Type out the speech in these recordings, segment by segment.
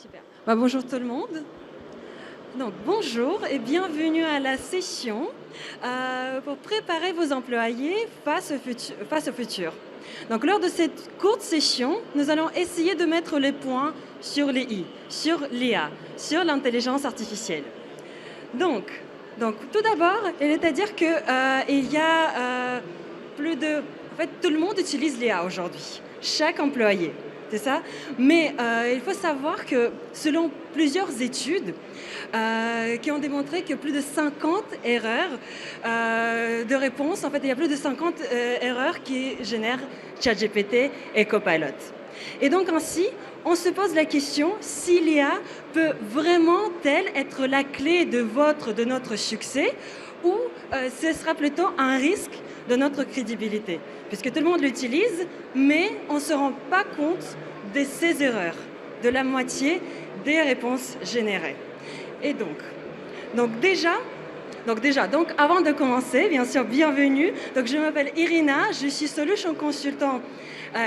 Super. Bonjour tout le monde. Donc, bonjour et bienvenue à la session pour préparer vos employés face au futur. Donc, lors de cette courte session, nous allons essayer de mettre les points sur les i, sur l'IA, sur l'intelligence artificielle. Donc, tout d'abord, il est à dire que il y a plus de... En fait, tout le monde utilise l'IA aujourd'hui, chaque employé. C'est ça. Mais il faut savoir que selon plusieurs études qui ont démontré que plus de 50 erreurs de réponse, en fait, il y a plus de 50 erreurs qui génèrent ChatGPT et Copilot. Et donc ainsi, on se pose la question si l'IA peut vraiment-elle être la clé de notre succès ou ce sera plutôt un risque de notre crédibilité, puisque tout le monde l'utilise, mais on ne se rend pas compte de ces erreurs, de la moitié des réponses générées. Et donc avant de commencer, bien sûr, bienvenue. Donc, je m'appelle Irina, je suis Solution Consultant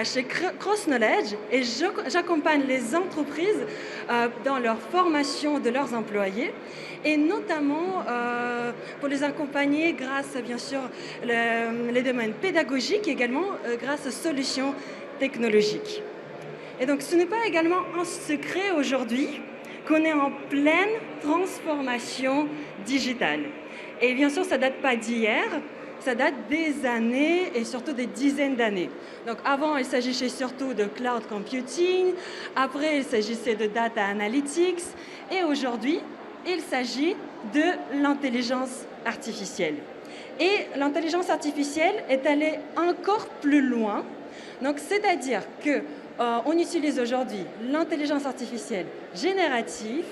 chez CrossKnowledge et j'accompagne les entreprises dans leur formation de leurs employés et notamment pour les accompagner grâce, bien sûr, les domaines pédagogiques et également grâce aux solutions technologiques. Et donc, ce n'est pas également un secret aujourd'hui qu'on est en pleine transformation digitale. Et bien sûr, ça ne date pas d'hier, ça date des années et surtout des dizaines d'années. Donc avant, il s'agissait surtout de cloud computing, après, il s'agissait de data analytics, et aujourd'hui, il s'agit de l'intelligence artificielle. Et l'intelligence artificielle est allée encore plus loin, donc c'est-à-dire que on utilise aujourd'hui l'intelligence artificielle générative,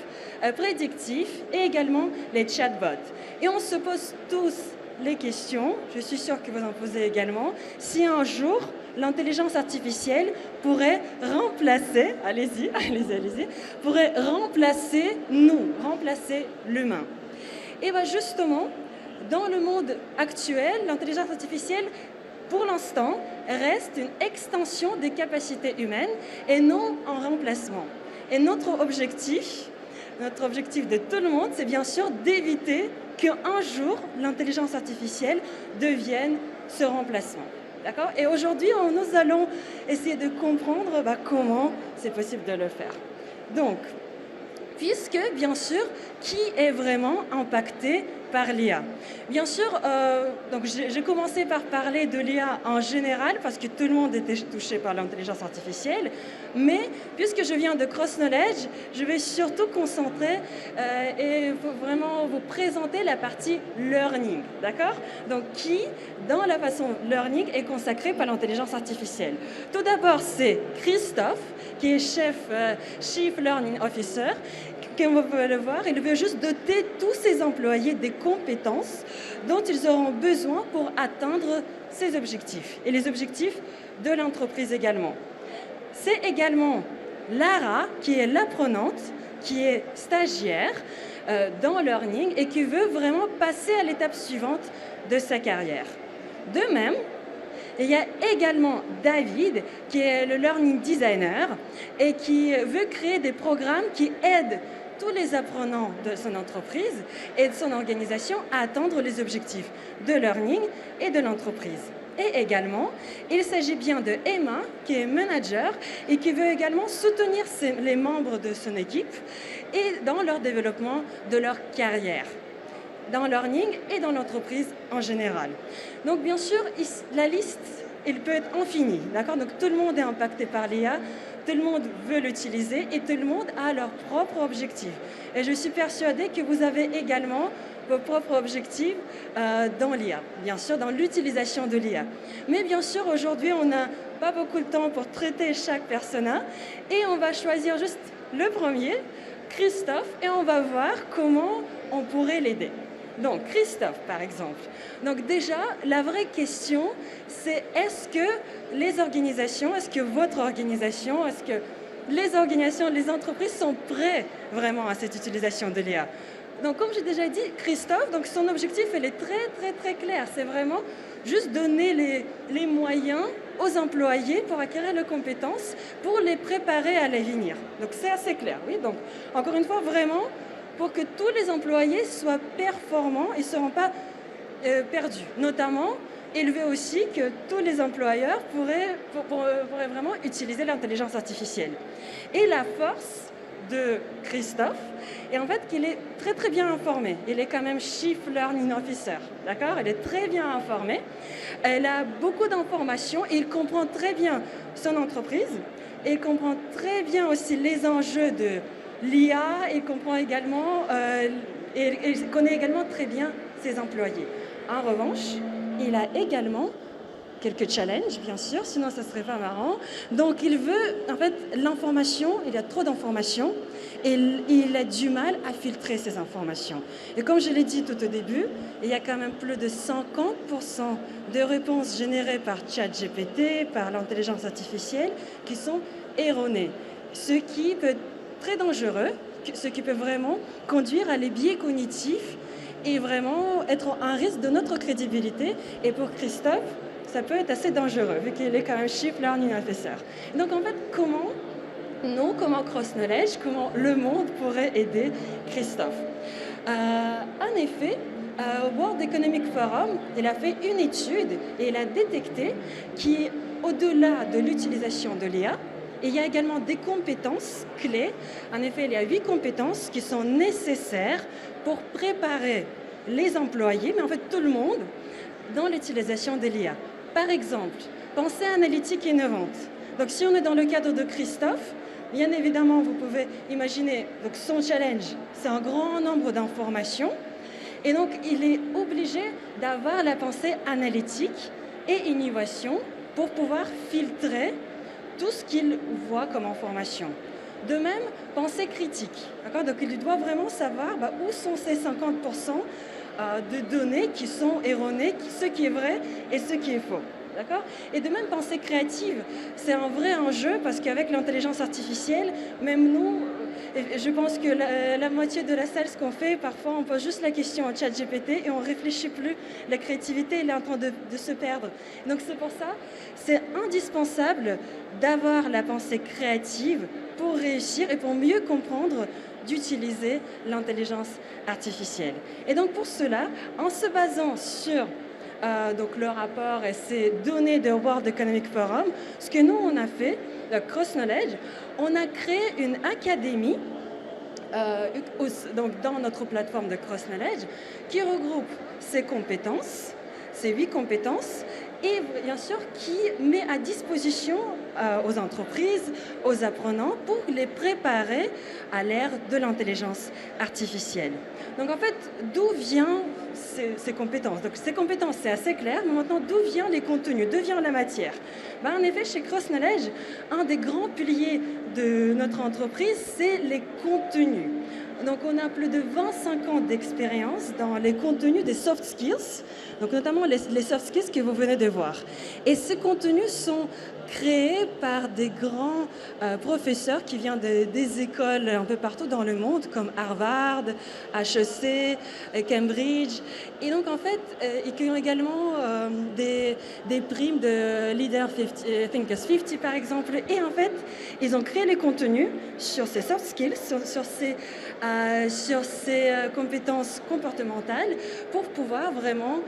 prédictive et également les chatbots. Et on se pose tous les questions, je suis sûre que vous en posez également, si un jour l'intelligence artificielle pourrait remplacer, pourrait remplacer nous, remplacer l'humain. Et bien justement, dans le monde actuel, l'intelligence artificielle pour l'instant, reste une extension des capacités humaines et non un remplacement. Et notre objectif de tout le monde, c'est bien sûr d'éviter qu'un jour, l'intelligence artificielle devienne ce remplacement. D'accord ? Et aujourd'hui, nous allons essayer de comprendre comment c'est possible de le faire. Donc, puisque, bien sûr, qui est vraiment impacté par l'IA. Bien sûr, donc j'ai commencé par parler de l'IA en général, parce que tout le monde était touché par l'intelligence artificielle, mais puisque je viens de CrossKnowledge, je vais surtout concentrer et vraiment vous présenter la partie learning, d'accord ? Donc qui, dans la façon learning, est consacrée par l'intelligence artificielle. Tout d'abord, c'est Christophe, qui est Chief Learning Officer, comme vous pouvez le voir, il veut juste doter tous ses employés des compétences dont ils auront besoin pour atteindre ses objectifs et les objectifs de l'entreprise également. C'est également Lara qui est l'apprenante, qui est stagiaire dans Learning et qui veut vraiment passer à l'étape suivante de sa carrière. De même, il y a également David, qui est le Learning Designer et qui veut créer des programmes qui aident tous les apprenants de son entreprise et de son organisation à atteindre les objectifs de Learning et de l'entreprise. Et également, il s'agit bien de Emma, qui est manager et qui veut également soutenir les membres de son équipe et dans leur développement de leur carrière, dans Learning et dans l'entreprise en général. Donc bien sûr, la liste, elle peut être infinie, d'accord ? Donc tout le monde est impacté par l'IA, tout le monde veut l'utiliser et tout le monde a leurs propres objectifs. Et je suis persuadée que vous avez également vos propres objectifs dans l'IA, bien sûr, dans l'utilisation de l'IA. Mais bien sûr, aujourd'hui, on n'a pas beaucoup de temps pour traiter chaque persona et on va choisir juste le premier, Christophe, et on va voir comment on pourrait l'aider. Donc, Christophe, par exemple. Donc déjà, la vraie question, c'est est-ce que les organisations, est-ce que votre organisation, est-ce que les organisations, les entreprises sont prêtes vraiment à cette utilisation de l'IA ? Donc, comme j'ai déjà dit, Christophe, donc son objectif, il est très, très, très clair. C'est vraiment juste donner les moyens aux employés pour acquérir les compétences, pour les préparer à l'avenir. Donc c'est assez clair, oui. Donc encore une fois, vraiment, pour que tous les employés soient performants et ne seront pas perdus. Notamment, élever aussi que tous les employeurs pourraient vraiment utiliser l'intelligence artificielle. Et la force de Christophe est en fait qu'il est très très bien informé. Il est quand même Chief Learning Officer, d'accord? Il est très bien informé. Elle a beaucoup d'informations et il comprend très bien son entreprise. Et il comprend très bien aussi les enjeux de l'IA. Il comprend également, et il connaît également très bien ses employés. En revanche, il a également quelques challenges, bien sûr, sinon ça serait pas marrant. Donc il veut, en fait, l'information, il y a trop d'informations et il a du mal à filtrer ces informations. Et comme je l'ai dit tout au début, il y a quand même plus de 50% de réponses générées par ChatGPT, par l'intelligence artificielle, qui sont erronées. Ce qui peut être très dangereux, ce qui peut vraiment conduire à les biais cognitifs et vraiment être un risque de notre crédibilité. Et pour Christophe, ça peut être assez dangereux, vu qu'il est quand même Chief Learning Officer. Donc en fait, comment Cross Knowledge, comment le monde pourrait aider Christophe? En effet, World Economic Forum, il a fait une étude et il a détecté qu'au-delà de l'utilisation de l'IA, il y a également des compétences clés. En effet, il y a 8 compétences qui sont nécessaires pour préparer les employés, mais en fait tout le monde, dans l'utilisation de l'IA. Par exemple, pensée analytique innovante. Donc si on est dans le cadre de Christophe, bien évidemment, vous pouvez imaginer donc son challenge, c'est un grand nombre d'informations. Et donc, il est obligé d'avoir la pensée analytique et innovation pour pouvoir filtrer tout ce qu'il voit comme information. De même, pensée critique. Donc, il doit vraiment savoir où sont ces 50% de données qui sont erronées, ce qui est vrai et ce qui est faux. D'accord? Et de même, pensée créative, c'est un vrai enjeu parce qu'avec l'intelligence artificielle, même nous, je pense que la moitié de la salle, ce qu'on fait, parfois on pose juste la question au ChatGPT et on ne réfléchit plus. La créativité, elle est en train de se perdre. Donc c'est pour ça, c'est indispensable d'avoir la pensée créative pour réussir et pour mieux comprendre d'utiliser l'intelligence artificielle. Et donc pour cela, en se basant sur donc le rapport et ces données de World Economic Forum, ce que nous on a fait, Cross Knowledge, on a créé une académie donc dans notre plateforme de Cross Knowledge qui regroupe ces compétences, ces 8 compétences, et bien sûr qui met à disposition aux entreprises, aux apprenants pour les préparer à l'ère de l'intelligence artificielle. Donc en fait, d'où viennent ces compétences? Donc ces compétences, c'est assez clair, mais maintenant, d'où viennent les contenus? D'où vient la matière? En effet, chez Cross Knowledge, un des grands piliers de notre entreprise, c'est les contenus. Donc on a plus de 25 ans d'expérience dans les contenus des soft skills, donc notamment les soft skills que vous venez de voir. Et ces contenus sont créés par des grands professeurs qui viennent des écoles un peu partout dans le monde, comme Harvard, HEC, Cambridge. Et donc en fait, ils ont également des primes de Leader 50, Thinkers 50 par exemple. Et en fait, ils ont créé les contenus sur ces soft skills, sur ces compétences comportementales pour pouvoir vraiment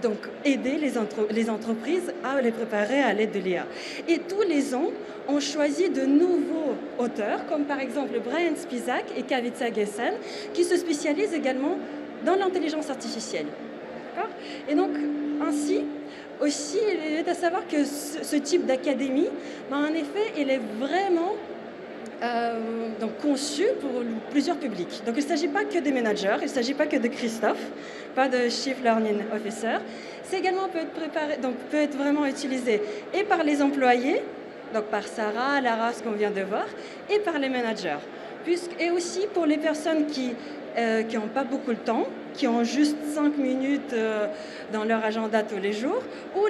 donc aider les entreprises à les préparer à l'aide de l'IA. Et tous les ans, on choisit de nouveaux auteurs, comme par exemple Brian Spizak et Kavitha Gessen, qui se spécialisent également dans l'intelligence artificielle. Et donc, ainsi, aussi, il est à savoir que ce type d'académie, en effet, il est vraiment donc conçu pour plusieurs publics. Donc il ne s'agit pas que des managers, il ne s'agit pas que de Christophe, pas de Chief Learning Officer. C'est également peut être vraiment utilisé et par les employés, donc par Sarah, Lara, ce qu'on vient de voir, et par les managers. Et aussi pour les personnes qui n'ont pas beaucoup de temps, qui ont juste 5 minutes dans leur agenda tous les jours, ou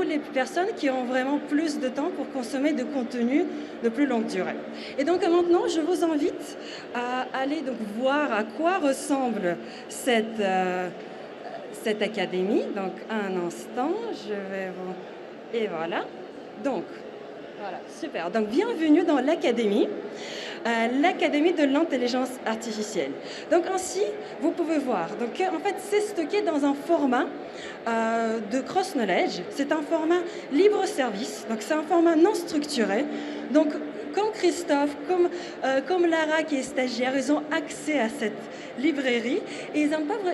les personnes qui ont vraiment plus de temps pour consommer de contenu de plus longue durée. Et donc maintenant, je vous invite à aller donc voir à quoi ressemble cette académie. Donc un instant, je vais vous Et voilà. Donc, voilà, super. Donc, bienvenue dans l'Académie, l'Académie de l'intelligence artificielle. Donc, ainsi, vous pouvez voir. Donc, en fait, c'est stocké dans un format de Cross Knowledge. C'est un format libre service. Donc, c'est un format non structuré. Donc, comme Christophe, comme Lara qui est stagiaire, ils ont accès à cette librairie et il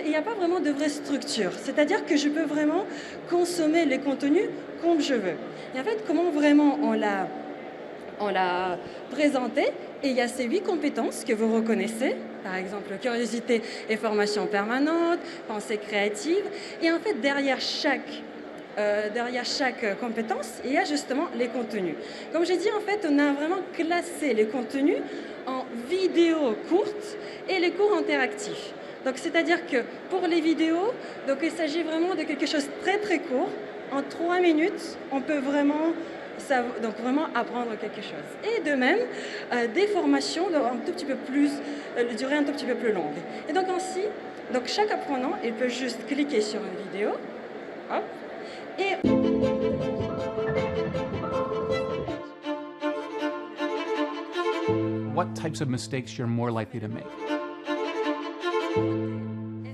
n'y a pas vraiment de vraie structure. C'est-à-dire que je peux vraiment consommer les contenus comme je veux. Et en fait, comment vraiment on l'a présenté? Et il y a ces 8 compétences que vous reconnaissez, par exemple curiosité et formation permanente, pensée créative. Et en fait, derrière chaque compétence, il y a justement les contenus. Comme j'ai dit, en fait, on a vraiment classé les contenus en vidéos courtes et les cours interactifs. Donc, c'est-à-dire que pour les vidéos, donc, il s'agit vraiment de quelque chose de très très court. En 3 minutes, on peut vraiment apprendre quelque chose. Et de même, des formations un tout petit peu plus, de durée un tout petit peu plus longue. Et donc ainsi, donc chaque apprenant, il peut juste cliquer sur une vidéo, hop, et what types of mistakes you're more likely to make.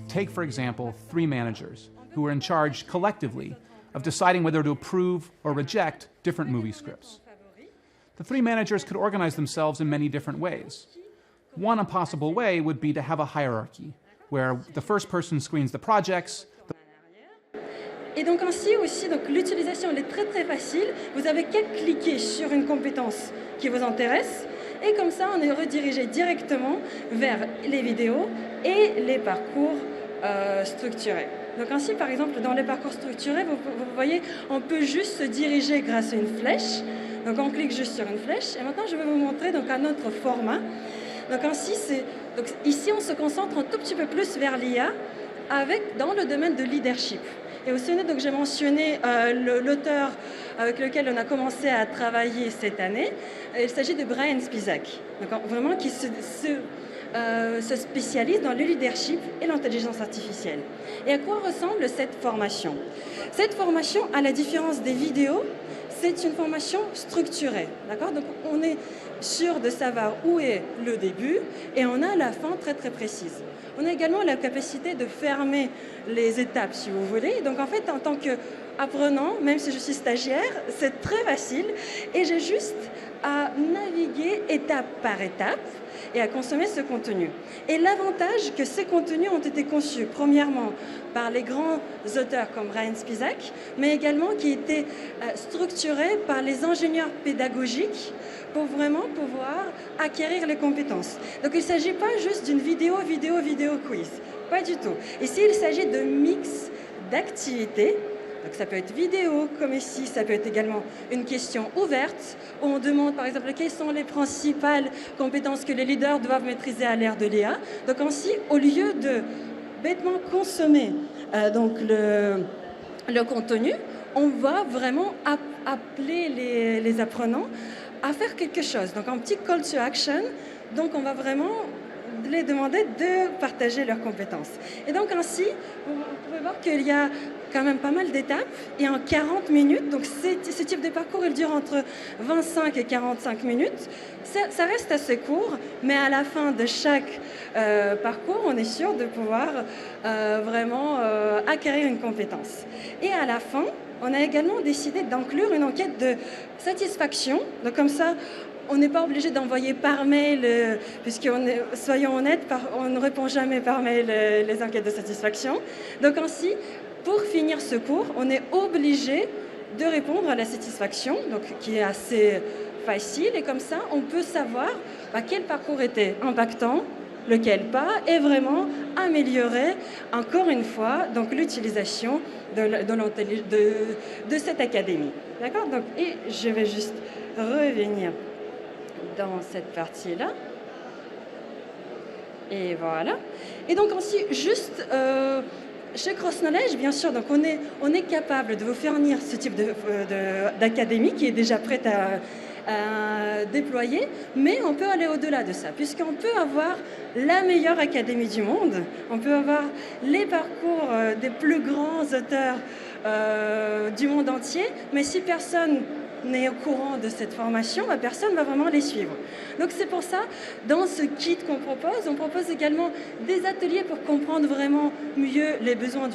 Take, for example, 3 managers who are in charge collectively of deciding whether to approve or reject different movie scripts. The 3 managers could organize themselves in many different ways. One possible way would be to have a hierarchy, where the first person screens the projects. Et donc ainsi aussi, donc l'utilisation elle est très très facile. Vous avez qu'à cliquer sur une compétence qui vous intéresse et comme ça on est redirigé directement vers les vidéos et les parcours structurés. Donc ainsi par exemple dans les parcours structurés, vous voyez, on peut juste se diriger grâce à une flèche. Donc on clique juste sur une flèche et maintenant je vais vous montrer donc un autre format. Donc ainsi ici on se concentre un tout petit peu plus vers l'IA dans le domaine de leadership. Et aussi, donc, j'ai mentionné l'auteur avec lequel on a commencé à travailler cette année. Il s'agit de Brian Spizak, donc, vraiment qui se spécialise dans le leadership et l'intelligence artificielle. Et à quoi ressemble cette formation? Cette formation, à la différence des vidéos, c'est une formation structurée. D'accord? Donc on est sûr de savoir où est le début et on a la fin très très précise. On a également la capacité de fermer les étapes si vous voulez. Donc en fait, en tant qu'apprenant, même si je suis stagiaire, c'est très facile et j'ai juste à naviguer étape par étape et à consommer ce contenu. Et l'avantage que ces contenus ont été conçus, premièrement, par les grands auteurs comme Brian Spizak, mais également qui étaient structurés par les ingénieurs pédagogiques pour vraiment pouvoir acquérir les compétences. Donc il ne s'agit pas juste d'une vidéo quiz, pas du tout. Ici, il s'agit de mix d'activités. Donc ça peut être vidéo, comme ici, ça peut être également une question ouverte, où on demande par exemple quelles sont les principales compétences que les leaders doivent maîtriser à l'ère de l'IA. Donc ainsi, au lieu de bêtement consommer donc le contenu, on va vraiment appeler les apprenants à faire quelque chose. Donc un petit call to action, donc on va vraiment les demander de partager leurs compétences. Et donc ainsi, vous pouvez voir qu'il y a quand même pas mal d'étapes et en 40 minutes, donc ce type de parcours il dure entre 25 et 45 minutes, ça reste assez court, mais à la fin de chaque parcours, on est sûr de pouvoir vraiment acquérir une compétence. Et à la fin, on a également décidé d'inclure une enquête de satisfaction, donc comme ça, on n'est pas obligé d'envoyer par mail, soyons honnêtes, on ne répond jamais par mail les enquêtes de satisfaction. Donc ainsi, pour finir ce cours, on est obligé de répondre à la satisfaction, donc, qui est assez facile. Et comme ça, on peut savoir quel parcours était impactant, lequel pas, et vraiment améliorer, encore une fois, donc, l'utilisation de cette académie. D'accord? Donc, et je vais juste revenir dans cette partie-là. Et voilà. Et donc aussi, juste chez Cross Knowledge, bien sûr, donc on est capable de vous fournir ce type d'académie qui est déjà prête à déployer, mais on peut aller au-delà de ça, puisqu'on peut avoir la meilleure académie du monde, on peut avoir les parcours des plus grands auteurs du monde entier, mais si personne n'est au courant de cette formation, personne ne va vraiment les suivre. Donc c'est pour ça, dans ce kit qu'on propose, on propose également des ateliers pour comprendre vraiment mieux les besoins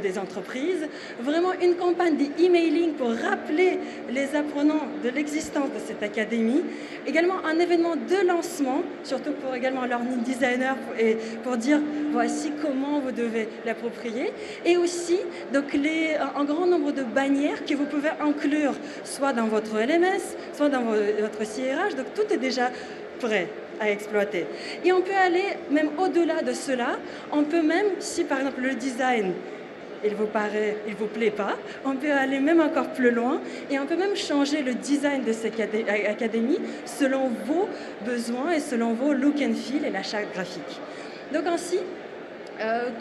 des entreprises, vraiment une campagne d'emailing pour rappeler les apprenants de l'existence de cette académie, également un événement de lancement, surtout pour également learning designer et pour dire voici comment vous devez l'approprier, et aussi donc un grand nombre de bannières que vous pouvez inclure soit dans votre LMS, soit dans votre CRH, donc tout est déjà prêt à exploiter. Et on peut aller même au-delà de cela, on peut même, si par exemple le design il vous plaît pas, on peut aller même encore plus loin et on peut même changer le design de cette académie selon vos besoins et selon vos look and feel et la charte graphique. Donc ainsi,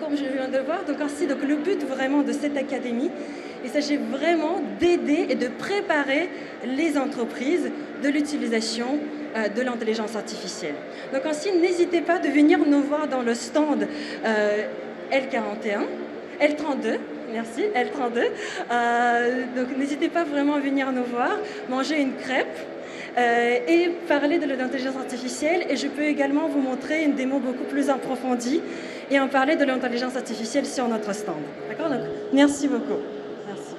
comme je viens de voir, donc le but vraiment de cette académie, il s'agit vraiment d'aider et de préparer les entreprises de l'utilisation de l'intelligence artificielle. Donc ainsi, n'hésitez pas de venir nous voir dans le stand L41, L32, merci, L32. Donc n'hésitez pas vraiment à venir nous voir, manger une crêpe et parler de l'intelligence artificielle. Et je peux également vous montrer une démo beaucoup plus approfondie et en parler de l'intelligence artificielle sur notre stand. D'accord? Donc merci beaucoup. Merci.